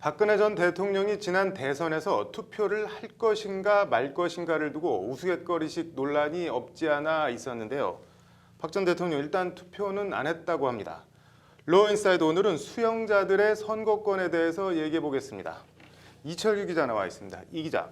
박근혜 전 대통령이 지난 대선에서 투표를 할 것인가 말 것인가를 두고 우스갯거리식 논란이 없지 않아 있었는데요. 박 전 대통령 일단 투표는 안 했다고 합니다. 로인사이드 오늘은 수영자들의 선거권에 대해서 얘기해 보겠습니다. 이철규 기자 나와 있습니다. 이 기자,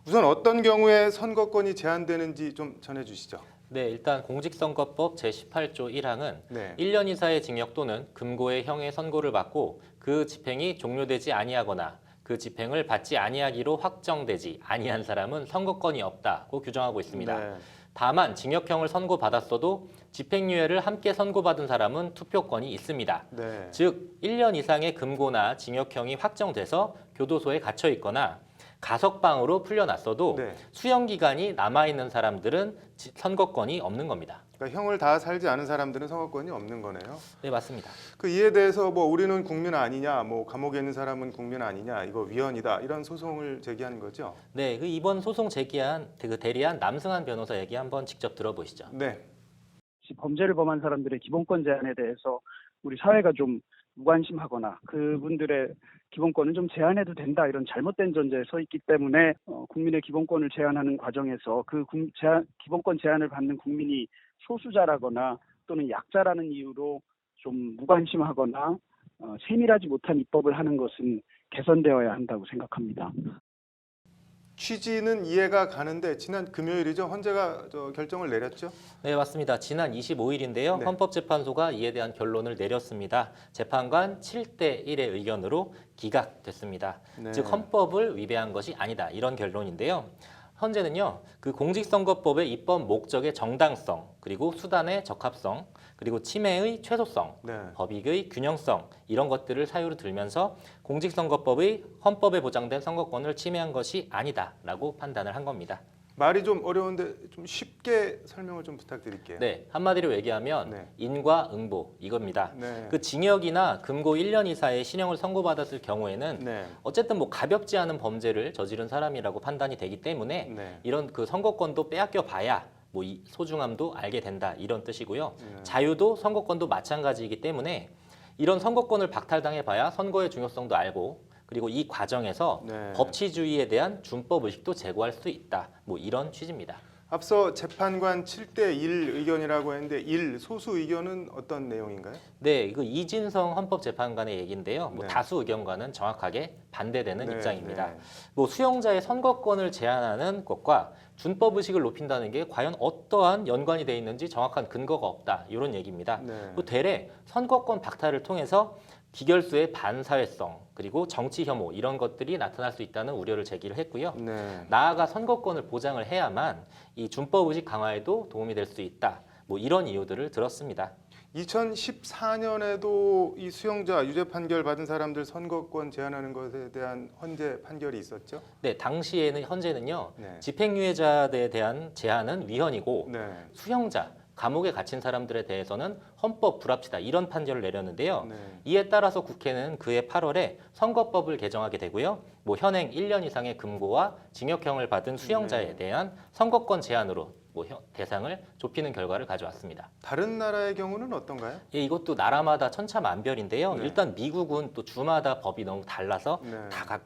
우선 어떤 경우에 선거권이 제한되는지 좀 전해주시죠. 네, 일단 공직선거법 제18조 1항은 네. 1년 이상의 징역 또는 금고의 형의 선고를 받고 그 집행이 종료되지 아니하거나 그 집행을 받지 아니하기로 확정되지 아니한 사람은 선거권이 없다고 규정하고 있습니다. 네. 다만 징역형을 선고받았어도 집행유예를 함께 선고받은 사람은 투표권이 있습니다. 네. 즉 1년 이상의 금고나 징역형이 확정돼서 교도소에 갇혀 있거나 가석방으로 풀려났어도 네. 수용기간이 남아있는 사람들은 선거권이 없는 겁니다. 그러니까 형을 다 살지 않은 사람들은 선거권이 없는 거네요. 네, 맞습니다. 그 이에 대해서 뭐 우리는 국민 아니냐, 뭐 감옥에 있는 사람은 국민 아니냐, 이거 위헌이다 이런 소송을 제기한 거죠. 네, 그 이번 소송 제기한 그 대리한 남승환 변호사 얘기 한번 직접 들어보시죠. 네. 범죄를 범한 사람들의 기본권 제한에 대해서 우리 사회가 좀 무관심하거나 그분들의 기본권은 좀 제한해도 된다 이런 잘못된 전제에 서 있기 때문에 국민의 기본권을 제한하는 과정에서 기본권 제한을 받는 국민이 소수자라거나 또는 약자라는 이유로 좀 무관심하거나 세밀하지 못한 입법을 하는 것은 개선되어야 한다고 생각합니다. 취지는 이해가 가는데 지난 금요일이죠. 헌재가 결정을 내렸죠. 네, 맞습니다. 지난 25일인데요. 네. 헌법재판소가 이에 대한 결론을 내렸습니다. 재판관 7대 1의 의견으로 기각됐습니다. 네. 즉 헌법을 위배한 것이 아니다. 이런 결론인데요. 헌재는요, 그 공직선거법의 입법 목적의 정당성, 그리고 수단의 적합성, 그리고 침해의 최소성, 네. 법익의 균형성 이런 것들을 사유로 들면서 공직선거법의 헌법에 보장된 선거권을 침해한 것이 아니다라고 판단을 한 겁니다. 말이 좀 어려운데 좀 쉽게 설명을 좀 부탁드릴게요. 네, 한마디로 얘기하면 네. 인과응보 이겁니다. 네. 그 징역이나 금고 1년 이사의 실형을 선고받았을 경우에는 네. 어쨌든 뭐 가볍지 않은 범죄를 저지른 사람이라고 판단이 되기 때문에 네. 이런 그 선거권도 빼앗겨 봐야 뭐 이 소중함도 알게 된다 이런 뜻이고요. 네. 자유도 선거권도 마찬가지이기 때문에 이런 선거권을 박탈당해 봐야 선거의 중요성도 알고 그리고 이 과정에서 네. 법치주의에 대한 준법 의식도 제고할 수 있다. 뭐 이런 취지입니다. 앞서 재판관 7대 1 의견이라고 했는데 1 소수 의견은 어떤 내용인가요? 네, 그 이진성 헌법재판관의 얘기인데요. 뭐 네. 다수 의견과는 정확하게 반대되는 네, 입장입니다. 네. 뭐 수용자의 선거권을 제한하는 것과 준법 의식을 높인다는 게 과연 어떠한 연관이 돼 있는지 정확한 근거가 없다. 이런 얘기입니다. 네. 또 되레 선거권 박탈을 통해서 기결수의 반사회성 그리고 정치 혐오 이런 것들이 나타날 수 있다는 우려를 제기를 했고요. 네. 나아가 선거권을 보장을 해야만 이 준법 의식 강화에도 도움이 될 수 있다. 뭐 이런 이유들을 들었습니다. 2014년에도 이 수용자 유죄 판결 받은 사람들 선거권 제한하는 것에 대한 헌재 판결이 있었죠. 네, 당시에는 헌재는요. 네. 집행유예자에 대한 제한은 위헌이고 네. 수용자, 감옥에 갇힌 사람들에 대해서는 헌법 불합치다 이런 판결을 내렸는데요. 네. 이에 따라서 국회는 그해 8월에 선거법을 개정하게 되고요. 뭐 현행 1년 이상의 금고와 징역형을 받은 수용자에 네. 대한 선거권 제한으로 뭐 대상을 좁히는 결과를 가져왔습니다. 다른 나라의 경우는 어떤가요? 예, 이것도 나라마다 천차만별인데요. 네. 일단 미국은 또 주마다 법이 너무 달라서 네. 다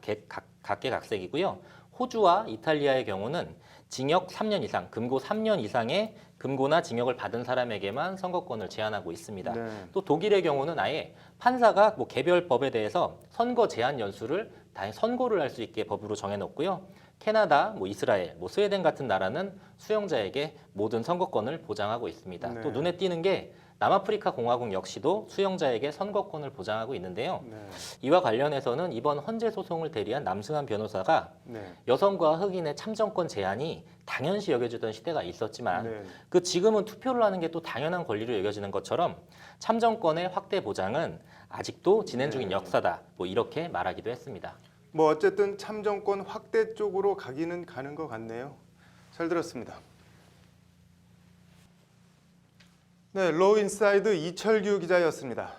각계각색이고요. 호주와 이탈리아의 경우는 징역 3년 이상, 금고 3년 이상의 금고나 징역을 받은 사람에게만 선거권을 제한하고 있습니다. 네. 또 독일의 경우는 아예 판사가 뭐 개별 법에 대해서 선거 제한 연수를 다 선고를 할 수 있게 법으로 정해놓고요. 캐나다, 뭐 이스라엘, 뭐 스웨덴 같은 나라는 수용자에게 모든 선거권을 보장하고 있습니다. 네. 또 눈에 띄는 게 남아프리카 공화국 역시도 수용자에게 선거권을 보장하고 있는데요. 네. 이와 관련해서는 이번 헌재 소송을 대리한 남승환 변호사가 네. 여성과 흑인의 참정권 제한이 당연시 여겨지던 시대가 있었지만 네. 그 지금은 투표를 하는 게 또 당연한 권리로 여겨지는 것처럼 참정권의 확대 보장은 아직도 진행 중인 네. 역사다. 뭐 이렇게 말하기도 했습니다. 뭐 어쨌든 참정권 확대 쪽으로 가기는 가는 것 같네요. 잘 들었습니다. 네, 로우 인사이드 이철규 기자였습니다.